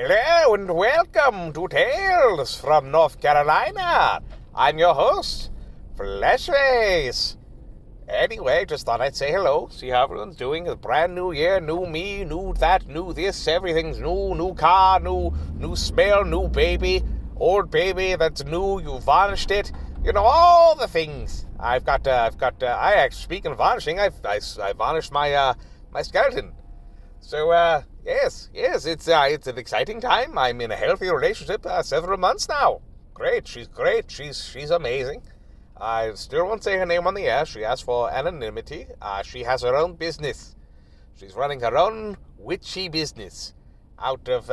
Hello and welcome to Tales from North Carolina. I'm your host, Fleshface. Anyway, just thought I'd say hello, see how everyone's doing. It's a brand new year, new me, new that, new this, everything's new car, new smell, new baby, old baby that's new, you varnished it, all the things. Speaking of varnishing, I varnished my skeleton. So, yes, it's an exciting time. I'm in a healthy relationship several months now. Great, she's amazing. I still won't say her name on the air. She asked for anonymity. She has her own business. She's running her own witchy business out of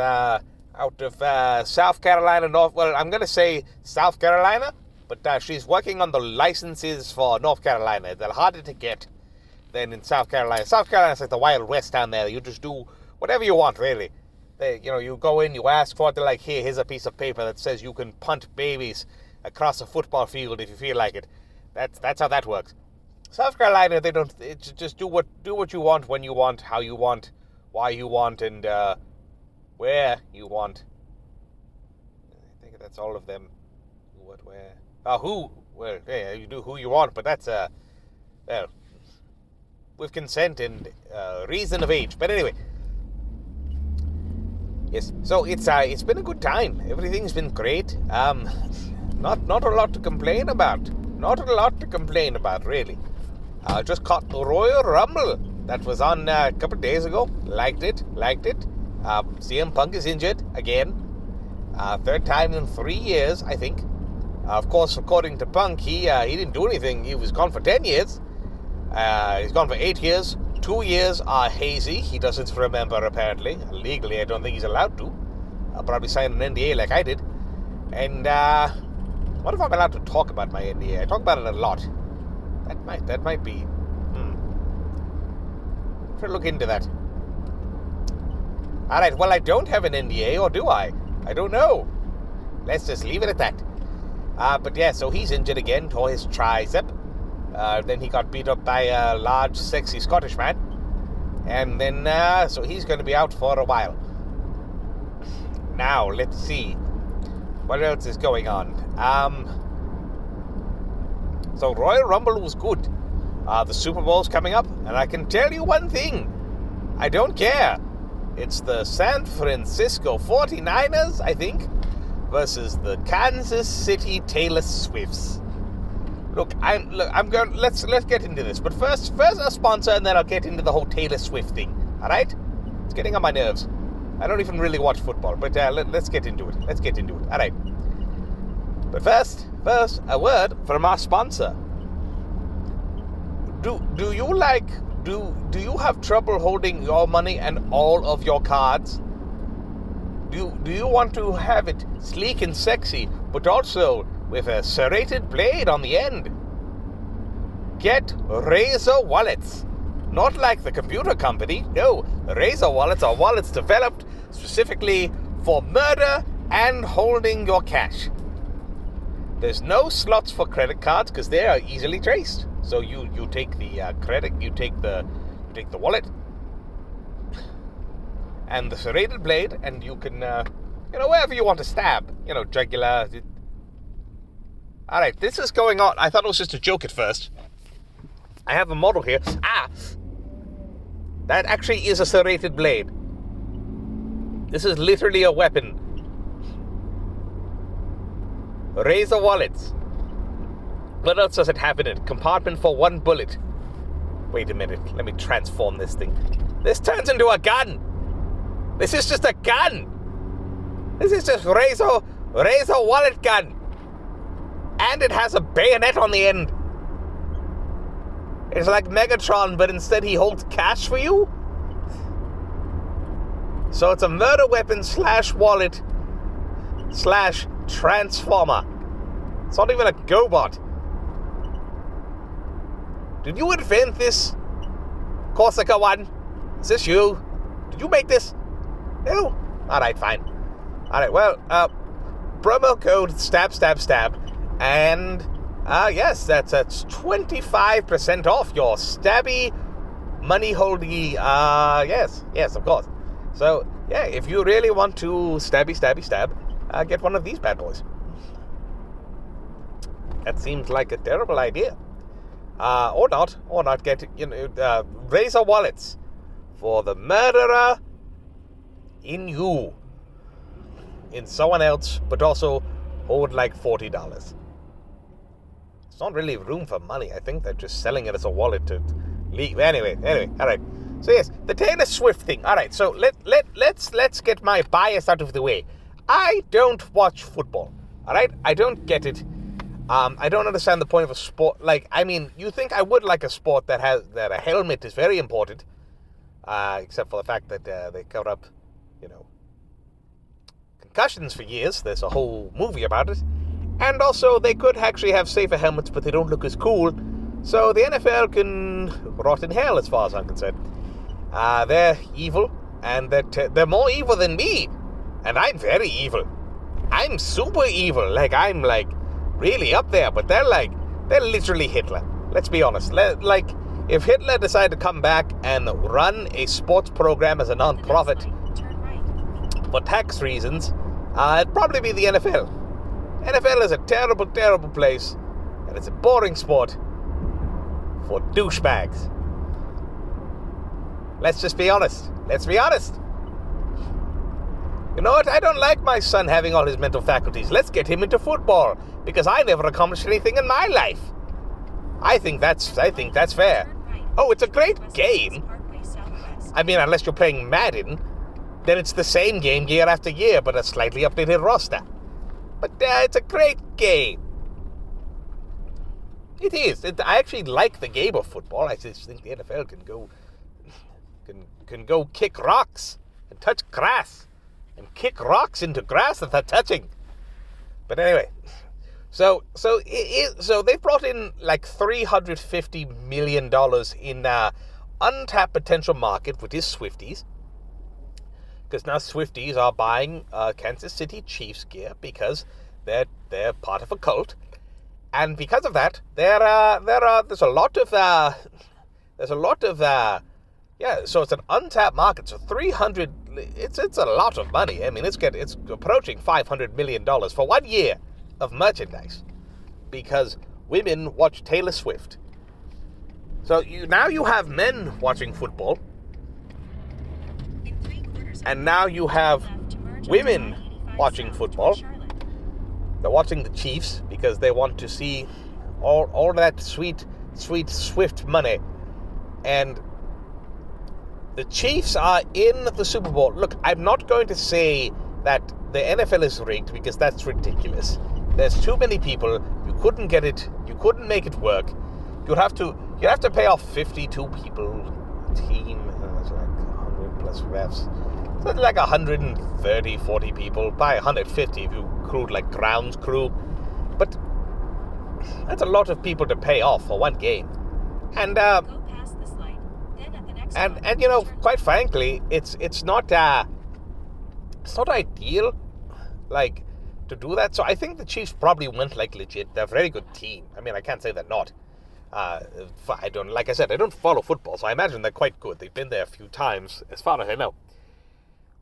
South Carolina, I'm going to say South Carolina, but she's working on the licenses for North Carolina. They're harder to get than in South Carolina. South Carolina's like the Wild West down there. You just do whatever you want, really. You go in, you ask for it, they're like, here's a piece of paper that says you can punt babies across a football field if you feel like it. That's how that works. South Carolina, they don't. It's just do what you want, when you want, how you want, why you want, and where you want. I think that's all of them. What, where? Who? Well, yeah, you do who you want, but that's well, with consent and reason of age. But anyway, yes. So it's been a good time. Everything's been great. Not a lot to complain about. Not a lot to complain about, really. Just caught the Royal Rumble that was on a couple of days ago. Liked it. CM Punk is injured again. Third time in 3 years, I think. Of course, according to Punk, he didn't do anything. He was gone for 10 years. He's gone for 8 years. 2 years are hazy. He doesn't remember, apparently. Legally, I don't think he's allowed to. I'll probably sign an NDA like I did. And, what if I'm allowed to talk about my NDA? I talk about it a lot. That might be... Try to look into that. Alright, well, I don't have an NDA, or do I? I don't know. Let's just leave it at that. But yeah, so he's injured again, tore his tricep. Then he got beat up by a large, sexy Scottish man. And then, so he's going to be out for a while. Now, let's see. What else is going on? So Royal Rumble was good. The Superbowl's coming up, and I can tell you one thing. I don't care. It's the San Francisco 49ers, I think, versus the Kansas City Taylor Swifts. Look, I'm going. Let's get into this. But first a sponsor, and then I'll get into the whole Tayller Swift thing. All right? It's getting on my nerves. I don't even really watch football, but let's get into it. All right. But first, a word from our sponsor. Do you have trouble holding your money and all of your cards? Do you want to have it sleek and sexy, but also with a serrated blade on the end? Get Razor wallets. Not like the computer company. No, Razor wallets are wallets developed specifically for murder and holding your cash. There's no slots for credit cards because they are easily traced. So you take the credit, you take the wallet and the serrated blade, and you can wherever you want to stab. Jugular. All right, this is going on. I thought it was just a joke at first. I have a model here. That actually is a serrated blade. This is literally a weapon. Razor wallets. What else does it have in it? Compartment for one bullet. Wait a minute. Let me transform this thing. This turns into a gun. This is just a gun. This is just Razor wallet gun. And it has a bayonet on the end. It's like Megatron, but instead he holds cash for you? So it's a murder weapon / wallet / transformer. It's not even a GoBot. Did you invent this? Corsica 1? Is this you? Did you make this? No? Alright, fine. Alright, well, promo code STAB. And, yes, that's 25% off your stabby, money-holdy, yes, of course. So, yeah, if you really want to stabby, get one of these bad boys. That seems like a terrible idea. Or not get, razor wallets for the murderer in you. In someone else, but also owed like $40. It's not really room for money. I think they're just selling it as a wallet to leave. Anyway, all right. So yes, the Taylor Swift thing. All right, so let's get my bias out of the way. I don't watch football. All right, I don't get it. I don't understand the point of a sport. Like, I mean, you think I would like a sport that a helmet is very important, except for the fact that they cover up, concussions for years. There's a whole movie about it. And also, they could actually have safer helmets, but they don't look as cool. So the NFL can rot in hell, as far as I'm concerned. They're evil, and they're more evil than me. And I'm very evil. I'm super evil. Like, I'm like really up there, but they're literally Hitler. Let's be honest. Like, if Hitler decided to come back and run a sports program as a non-profit for tax reasons, it'd probably be the NFL. NFL is a terrible, terrible place, and it's a boring sport for douchebags. Let's just be honest. Let's be honest. You know what? I don't like my son having all his mental faculties. Let's get him into football, because I never accomplished anything in my life. I think that's fair. Oh, it's a great game. I mean, unless you're playing Madden, then it's the same game year after year, but a slightly updated roster. But it's a great game. It is. I actually like the game of football. I just think the NFL can go kick rocks and touch grass and kick rocks into grass that they're touching. But anyway, so they brought in like $350 million in untapped potential market, which is Swifties. Because now Swifties are buying Kansas City Chiefs gear because they're part of a cult, and because of that, there's a lot of so it's an untapped market. So 300, it's a lot of money. I mean, it's approaching $500 million for 1 year of merchandise because women watch Taylor Swift. So now you have men watching football. And now you have women watching football. They're watching the Chiefs because they want to see all that sweet Swift money. And the Chiefs are in the Super Bowl. Look, I'm not going to say that the NFL is rigged because that's ridiculous. There's too many people. You couldn't get it. You couldn't make it work. You'd have to pay off 52 people a team. It's like 100 plus refs. So it's like 130, 40 people. By 150 if you include like grounds crew. But that's a lot of people to pay off for one game. And quite frankly, it's not ideal, like, to do that. So I think the Chiefs probably went like legit. They're a very good team. I mean, I can't say they're not. Like I said, I don't follow football, so I imagine they're quite good. They've been there a few times, as far as I know.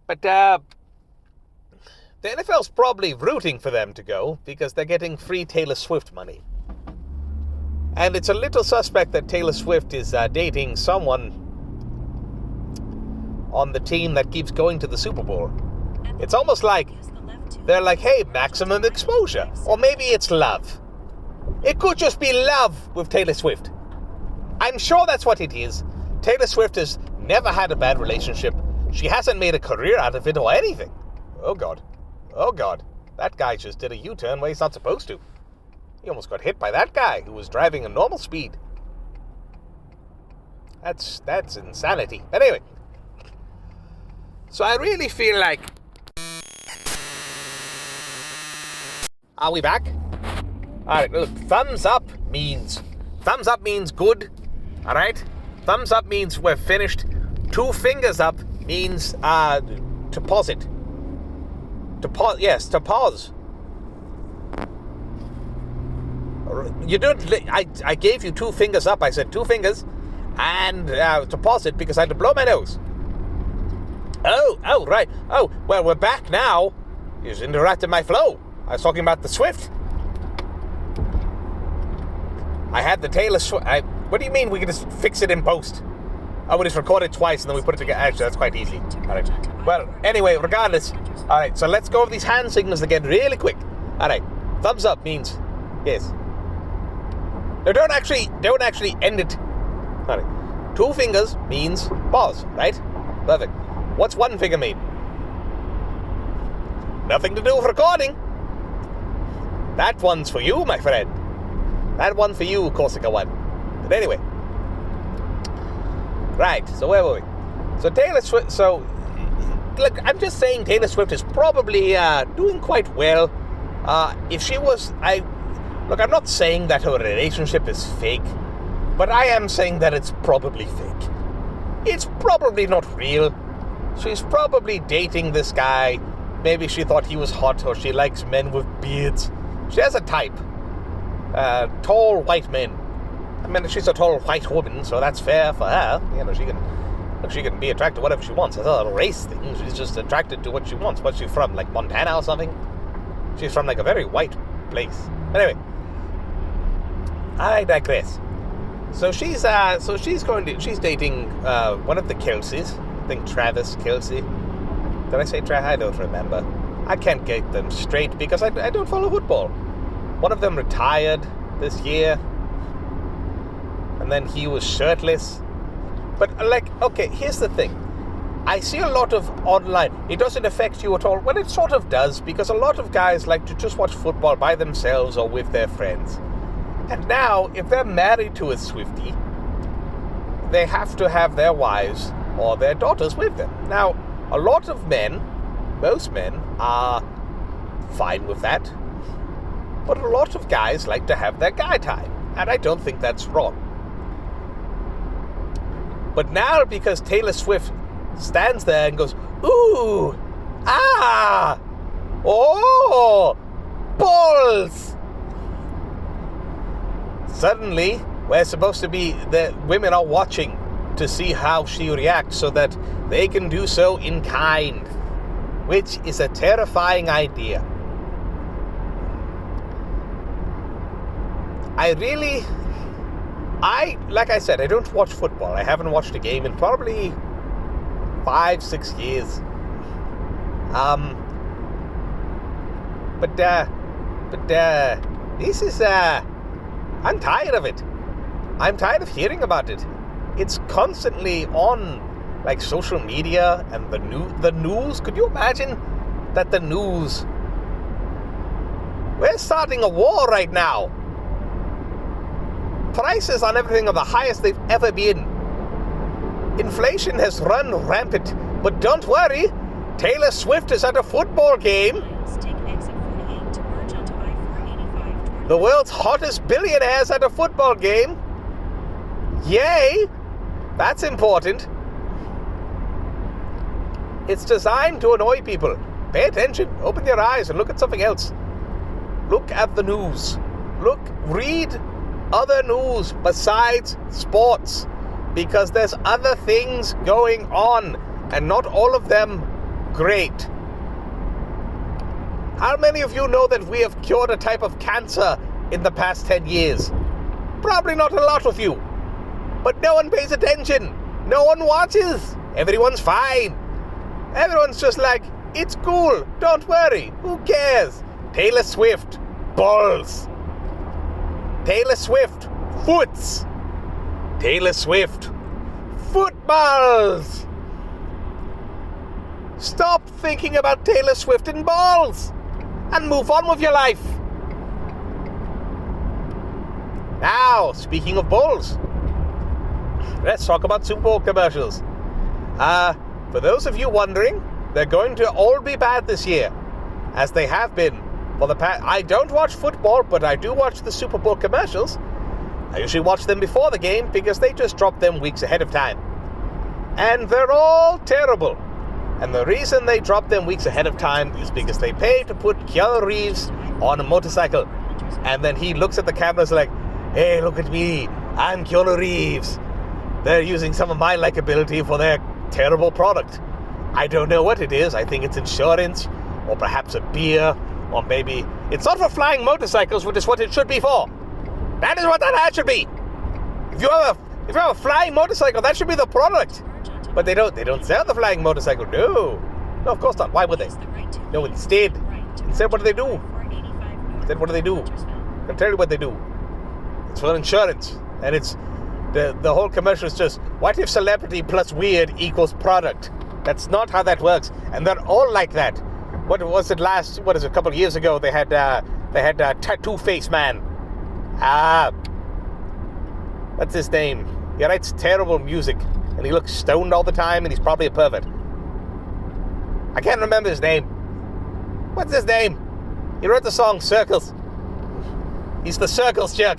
But the NFL's probably rooting for them to go because they're getting free Taylor Swift money. And it's a little suspect that Taylor Swift is dating someone on the team that keeps going to the Super Bowl. It's almost like they're like, hey, maximum exposure. Or maybe it's love. It could just be love with Taylor Swift. I'm sure that's what it is. Taylor Swift has never had a bad relationship. She hasn't made a career out of it or anything. Oh, God. Oh, God. That guy just did a U-turn where he's not supposed to. He almost got hit by that guy who was driving a normal speed. That's insanity. But anyway. So I really feel like... Are we back? Alright, look, thumbs up means good. Alright? Thumbs up means we're finished. 2 fingers up means to pause it. To pause. You don't. I gave you 2 fingers up. I said 2 fingers, and to pause it because I had to blow my nose. Oh, right. Oh, well, we're back now. You just interrupted my flow. I was talking about the Swift. I had the Taylor Swift. What do you mean we can just fix it in post? Oh, we just record it twice and then we put it together. Actually, that's quite easy. All right. Well, anyway, regardless. All right, so let's go over these hand signals again really quick. All right. Thumbs up means yes. No, don't actually end it. All right. 2 fingers means pause, right? Perfect. What's 1 finger mean? Nothing to do with recording. That one's for you, my friend. That one for you, Corsica one. But anyway. Right, so where were we? So Taylor Swift, look, I'm just saying Taylor Swift is probably doing quite well. If she was, look, I'm not saying that her relationship is fake, but I am saying that it's probably fake. It's probably not real. She's probably dating this guy. Maybe she thought he was hot, or she likes men with beards. She has a type. Tall white men. I mean, she's a tall white woman, so that's fair for her. You know, she can be attracted to whatever she wants. It's not a race thing. She's just attracted to what she wants. What's she from, like Montana or something? She's from like a very white place. Anyway, I digress. So she's dating one of the Kelseys. I think Travis Kelce. Did I say Travis? I don't remember. I can't get them straight because I don't follow football. One of them retired this year, and then he was shirtless. But like, okay, here's the thing. I see a lot of online. It doesn't affect you at all. Well, it sort of does, because a lot of guys like to just watch football by themselves or with their friends. And now, if they're married to a Swiftie, they have to have their wives or their daughters with them. Now, a lot of men, most men, are fine with that. But a lot of guys like to have their guy time. And I don't think that's wrong. But now, because Taylor Swift stands there and goes, ooh, ah, oh, balls. Suddenly, we're supposed to be, the women are watching to see how she reacts so that they can do so in kind, which is a terrifying idea. Like I said, I don't watch football. I haven't watched a game in probably 5-6 years. But this is, I'm tired of it. I'm tired of hearing about it. It's constantly on, like, social media and the news. Could you imagine that the news... We're starting a war right now. Prices on everything are the highest they've ever been. Inflation has run rampant. But don't worry, Taylor Swift is at a football game. The world's hottest billionaire's at a football game. Yay! That's important. It's designed to annoy people. Pay attention. Open your eyes and look at something else. Look at the news. Read other news besides sports. Because there's other things going on. And not all of them great. How many of you know that we have cured a type of cancer in the past 10 years? Probably not a lot of you. But no one pays attention. No one watches. Everyone's fine. Everyone's just like, it's cool. Don't worry. Who cares? Taylor Swift. Balls. Taylor Swift. Foots. Taylor Swift. Footballs. Stop thinking about Taylor Swift and balls. And move on with your life. Now, speaking of balls, let's talk about Super Bowl commercials. For those of you wondering, they're going to all be bad this year, as they have been for the past. I don't watch football, but I do watch the Super Bowl commercials. I usually watch them before the game because they just drop them weeks ahead of time. And they're all terrible. And the reason they drop them weeks ahead of time is because they pay to put Keanu Reeves on a motorcycle. And then he looks at the cameras like, hey, look at me. I'm Keanu Reeves. They're using some of my likability for their terrible product. I don't know what it is. I think it's insurance, or perhaps a beer, or maybe it's not for flying motorcycles, which is what it should be for. That is what that ad should be. If you have a flying motorcycle, that should be the product. But they don't sell the flying motorcycle. No, of course not. Why would they? No, instead, what do they do? I'll tell you what they do. It's for insurance, and it's the whole commercial is just, what if celebrity plus weird equals product? That's not how that works, and they're all like that. What was it a couple of years ago? They had Tattoo Face Man. What's his name? He writes terrible music, and he looks stoned all the time, and he's probably a pervert. I can't remember his name. What's his name? He wrote the song Circles. He's the Circles jerk.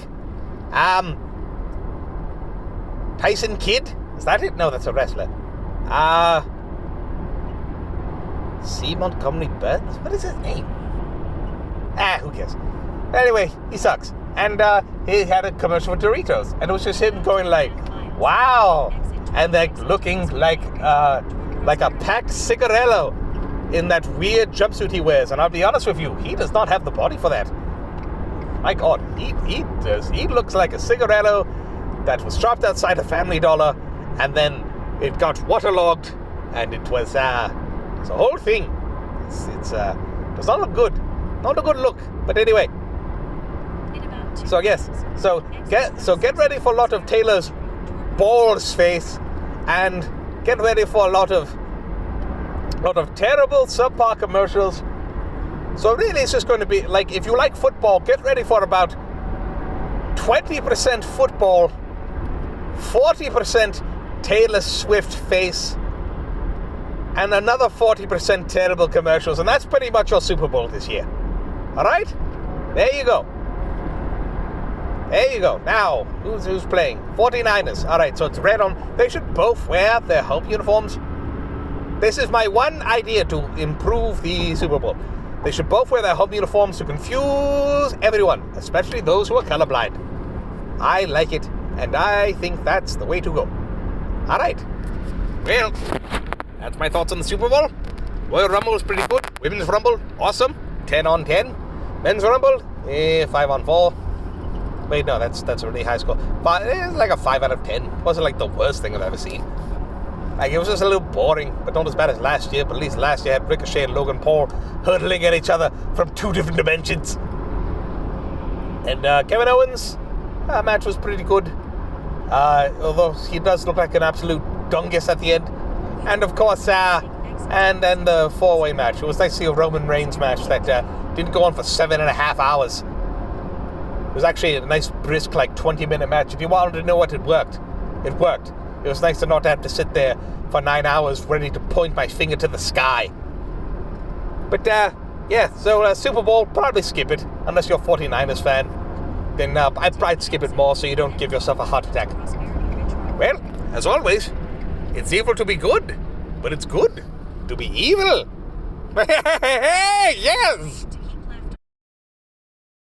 Tyson Kidd? Is that it? No, that's a wrestler. C. Montgomery Burns? What is his name? Who cares? Anyway, he sucks. And he had a commercial for Doritos, and it was just him going like, wow, and like looking like a packed cigarello in that weird jumpsuit he wears. And I'll be honest with you, he does not have the body for that. My God, he does. He looks like a cigarello that was dropped outside a Family Dollar, and then it got waterlogged, and it was it's a whole thing. It does not look good. Not a good look. But anyway. So yes. So get ready for a lot of Taylor's balls face, and get ready for a lot of terrible subpar commercials. So really it's just going to be like, if you like football, get ready for about 20% football, 40% Taylor Swift face, and another 40% terrible commercials, and that's pretty much your Super Bowl this year. Alright? There you go. Now, who's playing? 49ers. Alright, so it's red on. They should both wear their home uniforms. This is my one idea to improve the Super Bowl. They should both wear their home uniforms to confuse everyone, especially those who are colorblind. I like it, and I think that's the way to go. Alright. Well, that's my thoughts on the Super Bowl. Royal Rumble was pretty good. Women's Rumble, awesome. 10 on 10. Men's Rumble, 5 on 4. Wait, no, that's a really high score. But it's like a 5 out of 10. It wasn't like the worst thing I've ever seen. Like, it was just a little boring, but not as bad as last year. But at least last year had Ricochet and Logan Paul hurtling at each other from 2 different dimensions. And Kevin Owens, match was pretty good. Although he does look like an absolute dungus at the end. And of course, and then the 4-way match. It was nice to see a Roman Reigns match that didn't go on for 7.5 hours. It was actually a nice, brisk, like 20-minute match. If you wanted to know what it worked, it worked. It was nice to not have to sit there for 9 hours ready to point my finger to the sky. But, yeah, so Super Bowl, probably skip it. Unless you're a 49ers fan. Then I'd skip it more so you don't give yourself a heart attack. Well, as always, it's evil to be good, but it's good to be evil. Yes!